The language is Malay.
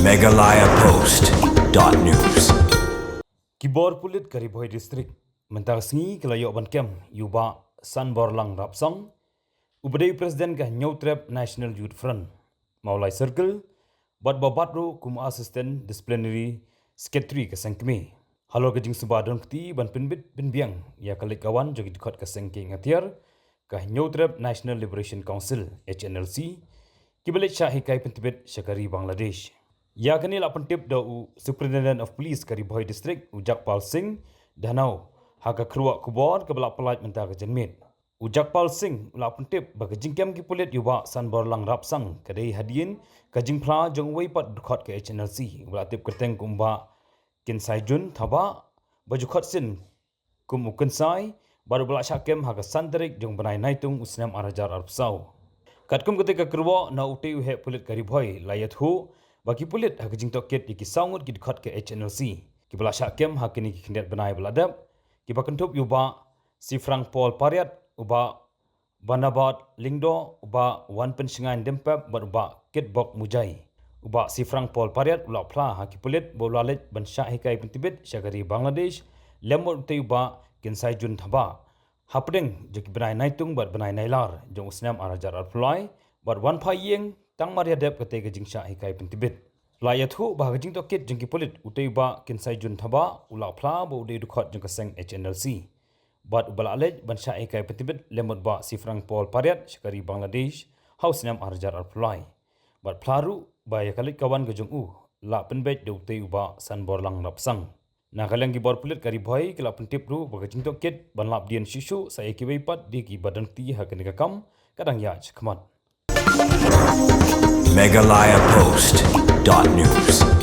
meghalayapost.news. Kibor Pulit Karibhoy District mentarsengi kelayok bankem yuba san borlang rapsang ubadai Presiden kah nyautrep National Youth Front Mawlai Circle bad babatro kum assistant disciplinary secretary ke sengkme halo kejing subah Donkti ban pinbit binbiang ya kalik kawan jogi Dkhot ke sengke ngatiar kah nyautrep National Liberation Council Hnlc kibalik syahikai pentibit syakari Bangladesh. Ya kini lapan tip da Superintendent of Police Karibhoy District Ujakpal Singh danau haka keruak kubor ke belak pelat mentah ke jenmit. Ujakpal Singh lapan tip bagi jingkem ki pulit yuba san borlang rapsang kadai hadiin ke jingpla jong weipat Dkhot ke Hnlc belak tip kerteng kumba kinsai jun thaba baju khot sin kum ukensai baru belak syakem haka santarik jong benai naitung usnam arajar arpsau. Katkum ketika keruak na uteu he pulit Karibhoy layat hu bagi pulit hak jing toket iki sangut ki Dkhot ke Hnlc ki bela syakem hak ni ki kendet benai beladap ki bakentup yuba si Frank Paul Pariat uba banabat lingdo uba wan pensingan dempap uba kitbok mujai uba si Frank Paul Pariat ula pla hak ki pulit bolalet ban syahikai pentibit syagari Bangladesh lemot te uba kinsai jun thaba hapdeng jeki benai naitung bat benai nailar jong usnam arajar arpulai bat wan phayeng tang mariadap kate ke jing syahikai pentibit layat hu bah jing toket jing ki pulit utei ba kinsai jun thaba ula pla bo udei Dkhot jong kaseng Hnlc bat ubalalej ban syahikai pentibit lemot ba si Frank Paul Pariat syakari Bangladesh haus nam arjar arpulai bat plaru ba ya kalik kawan ke jong la penbet de utei uba san borlang rapsang na kalang ki bor pulit Karibhoy kala pentip ru ba jing toket ban lap dian shishu saya ki weipat di ki badangti hakani kakam kadang ya chkmat meghalayapost.news.